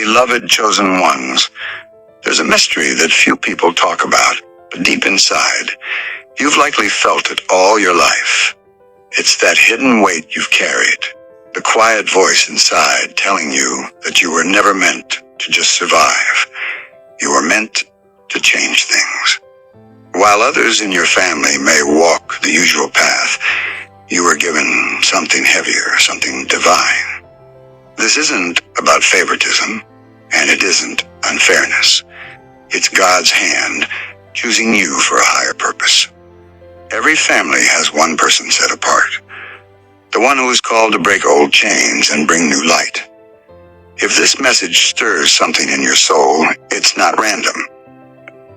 beloved chosen ones, there's a mystery that few people talk about, but deep inside, you've likely felt it all your life. It's that hidden weight you've carried, the quiet voice inside telling you that you were never meant to just survive. You were meant to change things. While others in your family may walk the usual path, you were given something heavier, something divine. This isn't about favoritism, and it isn't unfairness. It's God's hand choosing you for a higher purpose. Every family has one person set apart, the one who is called to break old chains and bring new light. If this message stirs something in your soul, it's not random.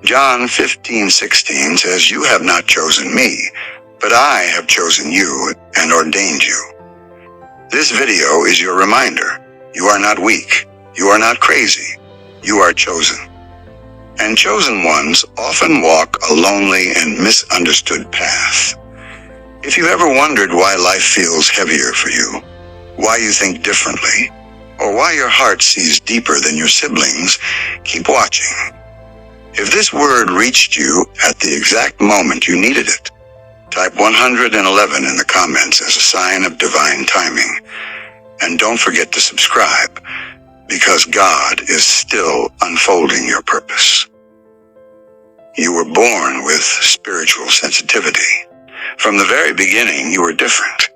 John 15:16 says, "You have not chosen me, but I have chosen you and ordained you." This video is your reminder. You are not weak. You are not crazy. You are chosen. And chosen ones often walk a lonely and misunderstood path. If you ever wondered why life feels heavier for you, why you think differently, or why your heart sees deeper than your siblings, keep watching. If this word reached you at the exact moment you needed it, type 111 in the comments as a sign of divine timing. And don't forget to subscribe, because God is still unfolding your purpose. You were born with spiritual sensitivity. From the very beginning, you were different.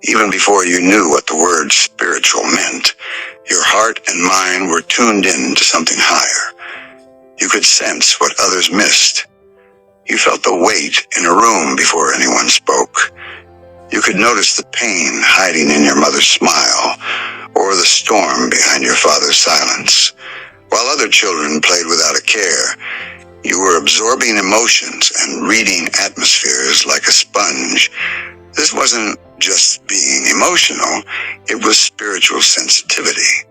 Even before you knew what the word spiritual meant, your heart and mind were tuned in to something higher. You could sense what others missed. You felt the weight in a room before anyone spoke. You could notice the pain hiding in your mother's smile, or the storm behind your father's silence. While other children played without a care, you were absorbing emotions and reading atmospheres like a sponge. This wasn't just being emotional, it was spiritual sensitivity.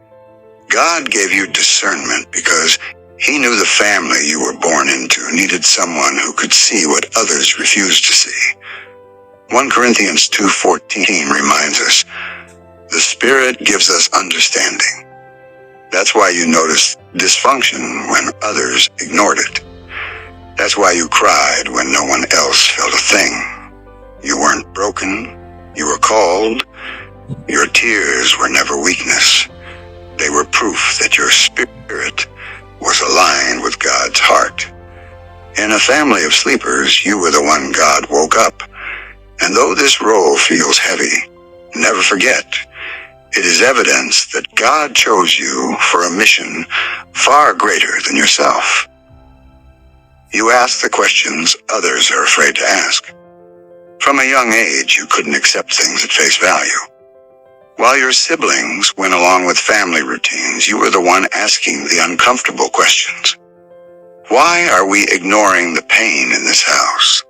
God gave you discernment because He knew the family you were born into needed someone who could see what others refused to see. 1 Corinthians 2:14 reminds us, "The Spirit gives us understanding." That's why you noticed dysfunction when others ignored it. That's why you cried when no one else felt a thing. You weren't broken. You were called. Your tears were never weakness. They were proof that your spirit was aligned with God's heart. In a family of sleepers, you were the one God woke up. And though this role feels heavy, never forget, it is evidence that God chose you for a mission far greater than yourself. You ask the questions others are afraid to ask. From a young age, you couldn't accept things at face value. While your siblings went along with family routines, you were the one asking the uncomfortable questions. Why are we ignoring the pain in this house?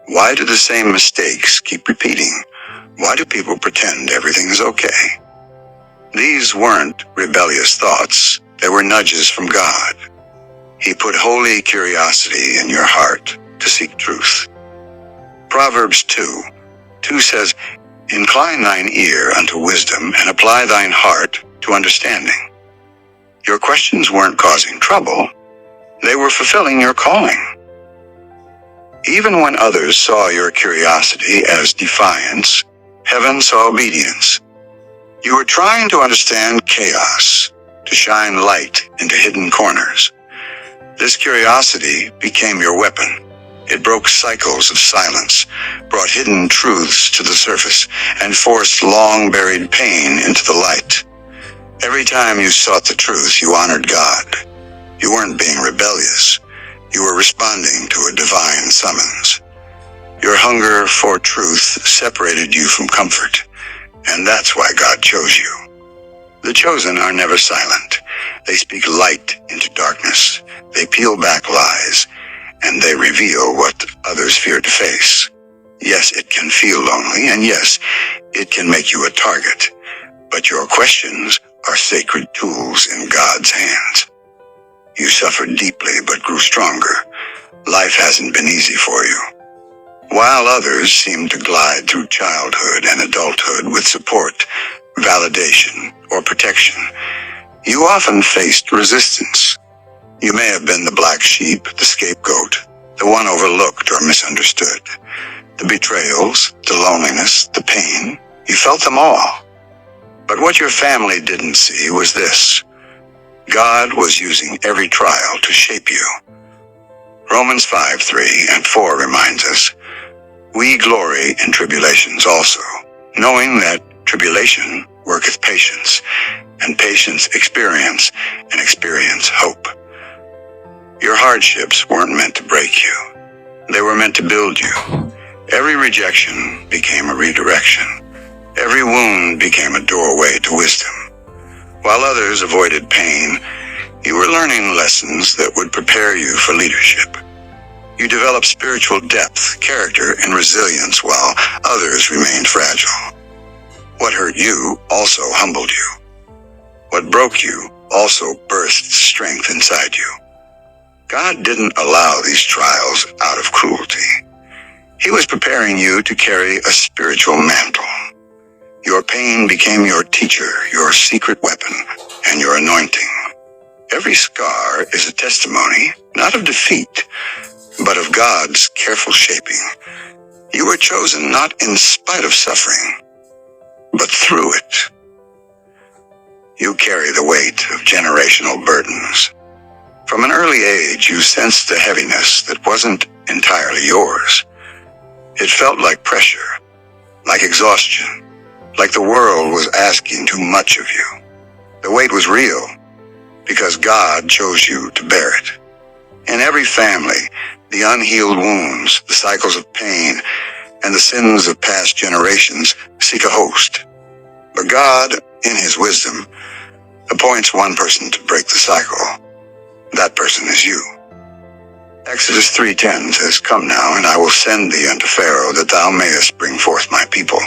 Why do the same mistakes keep repeating? Why do people pretend everything is okay? These weren't rebellious thoughts. They were nudges from God. He put holy curiosity in your heart to seek truth. Proverbs 2:2 says, "Incline thine ear unto wisdom, and apply thine heart to understanding." Your questions weren't causing trouble. They were fulfilling your calling. Even when others saw your curiosity as defiance, heaven saw obedience. You were trying to understand chaos, to shine light into hidden corners. This curiosity became your weapon. It broke cycles of silence, brought hidden truths to the surface, and forced long-buried pain into the light. Every time you sought the truth, you honored God. You weren't being rebellious. You were responding to a divine summons. Your hunger for truth separated you from comfort, and that's why God chose you. The chosen are never silent. They speak light into darkness. They peel back lies, and they reveal what others fear to face. Yes, it can feel lonely, and yes, it can make you a target, but your questions are sacred tools in God's hands. You suffered deeply but grew stronger. Life hasn't been easy for you. While others seem to glide through childhood and adulthood with support, validation, or protection, You often faced resistance. You may have been the black sheep, the scapegoat, the one overlooked or misunderstood. The betrayals, the loneliness, the pain, you felt them all. But what your family didn't see was this: God was using every trial to shape you. Romans 5:3 and 4 reminds us, we glory in tribulations also, knowing that tribulation worketh patience, and patience experience, and experience hope. Your hardships weren't meant to break you. They were meant to build you. Every rejection became a redirection. Every wound became a doorway to wisdom. While others avoided pain, you were learning lessons that would prepare you for leadership. You developed spiritual depth, character, and resilience while others remained fragile. What hurt you also humbled you. What broke you also birthed strength inside you. God didn't allow these trials out of cruelty. He was preparing you to carry a spiritual mantle. Your pain became your teacher, your secret weapon, and your anointing. Every scar is a testimony, not of defeat, but of God's careful shaping. You were chosen not in spite of suffering, but through it. You carry the weight of generational burdens. From an early age, you sensed a heaviness that wasn't entirely yours. It felt like pressure, like exhaustion, like the world was asking too much of you. The weight was real because God chose you to bear it. In every family, the unhealed wounds, the cycles of pain, and the sins of past generations seek a host. But God, in His wisdom, appoints one person to break the cycle. That person is you. Exodus 3:10 says, "Come now, and I will send thee unto Pharaoh, that thou mayest bring forth my people."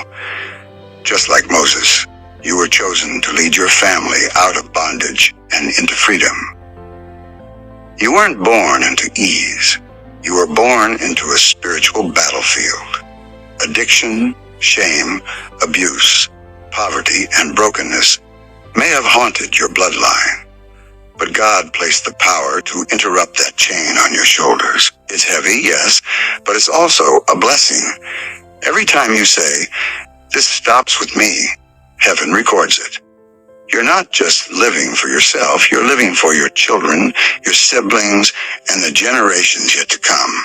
Just like Moses, you were chosen to lead your family out of bondage and into freedom. You weren't born into ease. You were born into a spiritual battlefield. Addiction, shame, abuse, poverty, and brokenness may have haunted your bloodline. But God placed the power to interrupt that chain on your shoulders. It's heavy, yes, but it's also a blessing. Every time you say, "This stops with me," heaven records it. You're not just living for yourself, you're living for your children, your siblings, and the generations yet to come.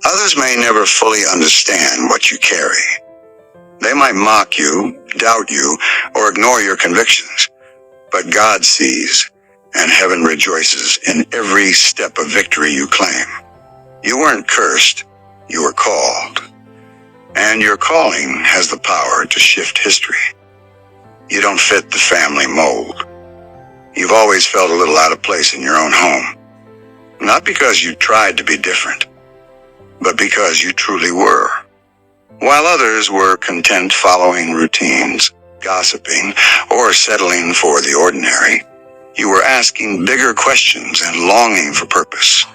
Others may never fully understand what you carry. They might mock you, doubt you, or ignore your convictions. But God sees, and heaven rejoices in every step of victory you claim. You weren't cursed, you were called. And your calling has the power to shift history. You don't fit the family mold. You've always felt a little out of place in your own home. Not because you tried to be different, but because you truly were. While others were content following routines, gossiping, or settling for the ordinary, you were asking bigger questions and longing for purpose.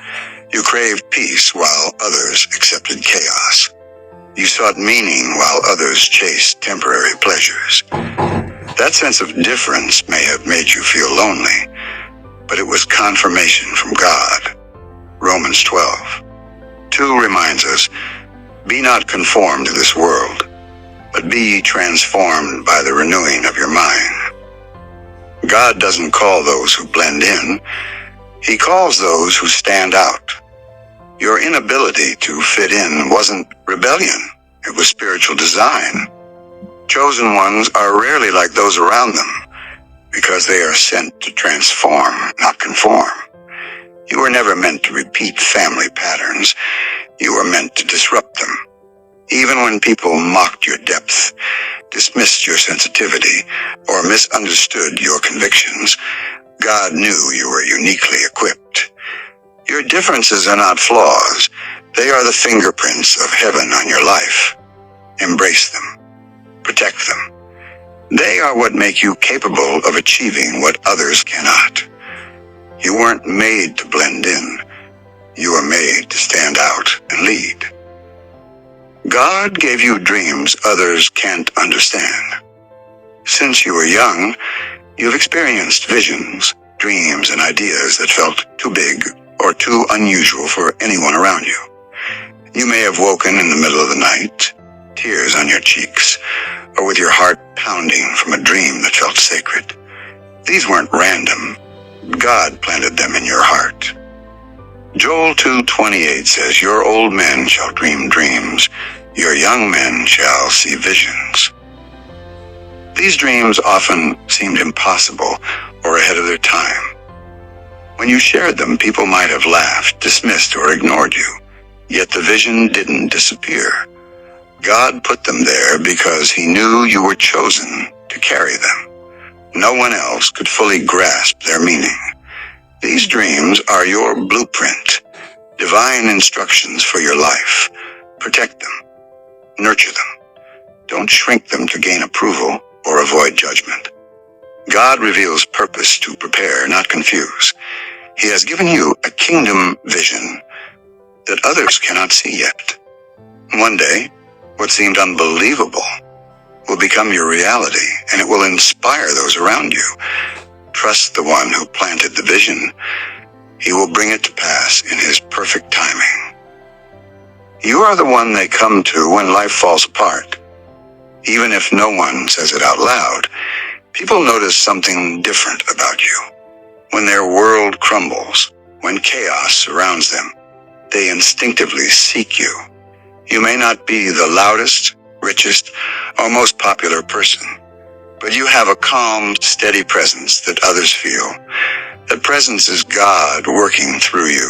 You craved peace while others accepted chaos. You sought meaning while others chased temporary pleasures. That sense of difference may have made you feel lonely, but it was confirmation from God. Romans 12:2 reminds us, "Be not conformed to this world, but be ye transformed by the renewing of your mind." God doesn't call those who blend in. He calls those who stand out. Your inability to fit in wasn't rebellion. It was spiritual design. Chosen ones are rarely like those around them because they are sent to transform, not conform. You were never meant to repeat family patterns. You were meant to disrupt them. Even when people mocked your depth, dismissed your sensitivity, or misunderstood your convictions, God knew you were uniquely equipped. Your differences are not flaws. They are the fingerprints of heaven on your life. Embrace them. Protect them. They are what make you capable of achieving what others cannot. You weren't made to blend in. You were made to stand out and lead. God gave you dreams others can't understand. Since you were young, You've experienced visions, dreams, and ideas that felt too big or too unusual for anyone around you. You may have woken in the middle of the night, tears on your cheeks, or with your heart pounding from a dream that felt sacred. These weren't random. God planted them in your heart. Joel 2:28 says, "Your old men shall dream dreams, your young men shall see visions." These dreams often seemed impossible or ahead of their time. When you shared them, people might have laughed, dismissed, or ignored you. Yet the vision didn't disappear. God put them there because he knew you were chosen to carry them. No one else could fully grasp their meaning. These dreams are your blueprint, divine instructions for your life. Protect them. Nurture them. Don't shrink them to gain approval or avoid judgment. God reveals purpose to prepare, not confuse. He has given you a kingdom vision that others cannot see yet. One day, what seemed unbelievable will become your reality, and it will inspire those around you. Trust the one who planted the vision. He will bring it to pass in his perfect timing. You are the one they come to when life falls apart. Even if no one says it out loud, people notice something different about you. When their world crumbles, when chaos surrounds them, they instinctively seek you. You may not be the loudest, richest, or most popular person, but you have a calm, steady presence that others feel. That presence is God working through you.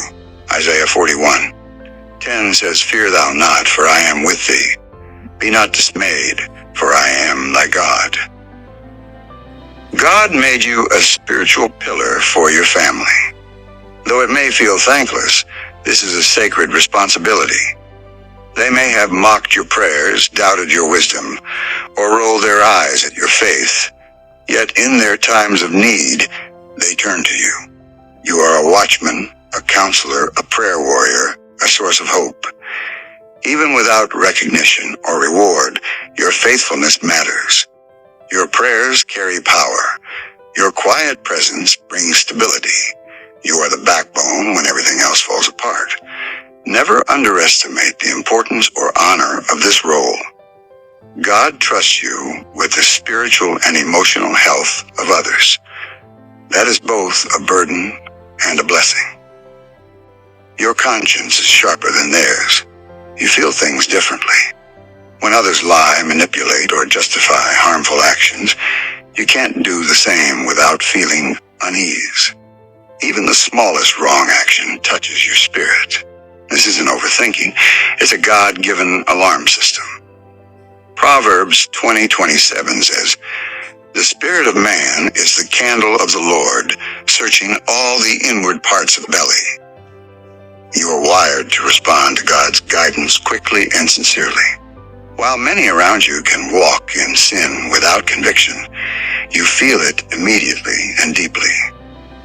Isaiah 41:10 says, "Fear thou not, for I am with thee. Be not dismayed, for I am thy God." God made you a spiritual pillar for your family. Though it may feel thankless, this is a sacred responsibility. They may have mocked your prayers, doubted your wisdom, or rolled their eyes at your faith, yet in their times of need, they turn to you. You are a watchman, a counselor, a prayer warrior, a source of hope. Even without recognition or reward, your faithfulness matters. Your prayers carry power. Your quiet presence brings stability. You are the backbone when everything else falls apart. Never underestimate the importance or honor of this role. God trusts you with the spiritual and emotional health of others. That is both a burden and a blessing. Your conscience is sharper than theirs. You feel things differently. When others lie, manipulate, or justify harmful actions, you can't do the same without feeling unease. Even the smallest wrong action touches your spirit. This isn't overthinking. It's a God-given alarm system. Proverbs 20:27 says, "The spirit of man is the candle of the Lord, searching all the inward parts of the belly." You are wired to respond to God's guidance quickly and sincerely. While many around you can walk in sin without conviction, you feel it immediately and deeply.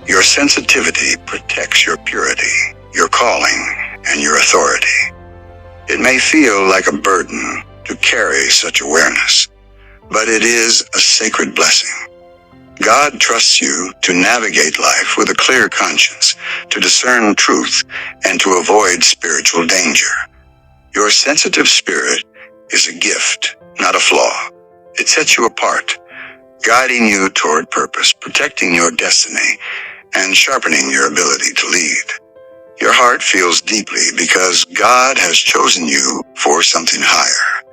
Your sensitivity protects your purity, your calling, and your authority. It may feel like a burden to carry such awareness, but it is a sacred blessing. God trusts you to navigate life with a clear conscience, to discern truth, and to avoid spiritual danger. Your sensitive spirit is a gift, not a flaw. It sets you apart, guiding you toward purpose, protecting your destiny, and sharpening your ability to lead. Your heart feels deeply because God has chosen you for something higher.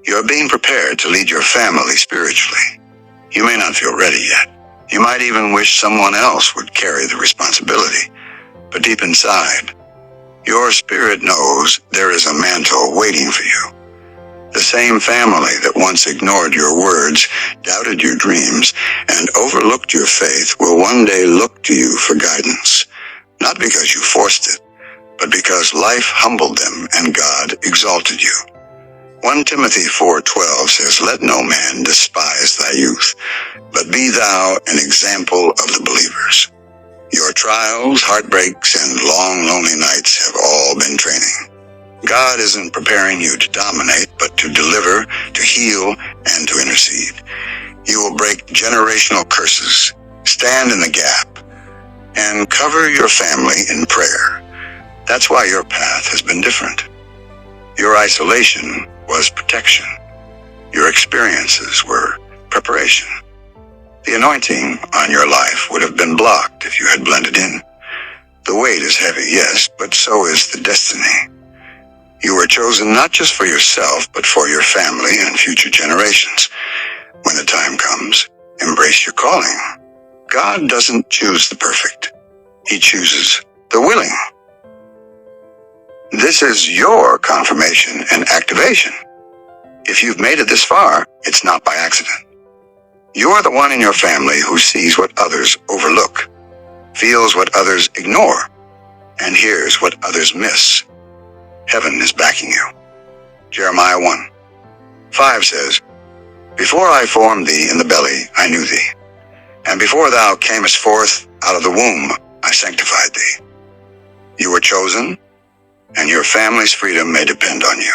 You're being prepared to lead your family spiritually. You may not feel ready yet. You might even wish someone else would carry the responsibility. But deep inside, your spirit knows there is a mantle waiting for you. The same family that once ignored your words, doubted your dreams, and overlooked your faith will one day look to you for guidance. Not because you forced it, but because life humbled them and God exalted you. 1 Timothy 4:12 says, "Let no man despise thy youth, but be thou an example of the believers." Your trials, heartbreaks, and long, lonely nights have all been training. God isn't preparing you to dominate, but to deliver, to heal, and to intercede. You will break generational curses, stand in the gap, and cover your family in prayer. That's why your path has been different. Your isolation was protection. Your experiences were preparation. The anointing on your life would have been blocked if you had blended in. The weight is heavy, yes, but so is the destiny. You were chosen not just for yourself, but for your family and future generations. When the time comes, embrace your calling. God doesn't choose the perfect. He chooses the willing. This is your confirmation and activation. If you've made it this far, it's not by accident. You're the one in your family who sees what others overlook, feels what others ignore, and hears what others miss. Heaven is backing you. Jeremiah 1:5 says, "Before I formed thee in the belly, I knew thee. And before thou camest forth out of the womb, I sanctified thee." You were chosen, and your family's freedom may depend on you.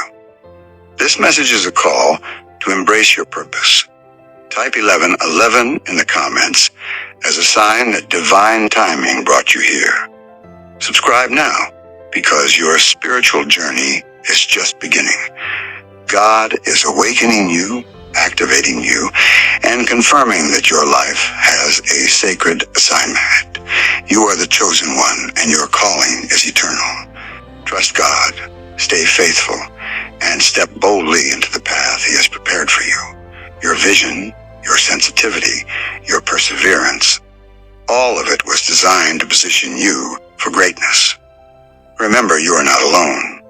This message is a call to embrace your purpose. Type 1111 in the comments as a sign that divine timing brought you here. Subscribe now, because your spiritual journey is just beginning. God is awakening you, activating you, and confirming that your life has a sacred assignment. You are the chosen one, and your calling is eternal. Trust God, stay faithful, and step boldly into the path He has prepared for you. Your vision, your sensitivity, your perseverance, all of it was designed to position you for greatness. Remember, you are not alone.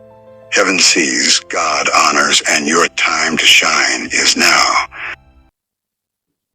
Heaven sees, God honors, and your time to shine is now.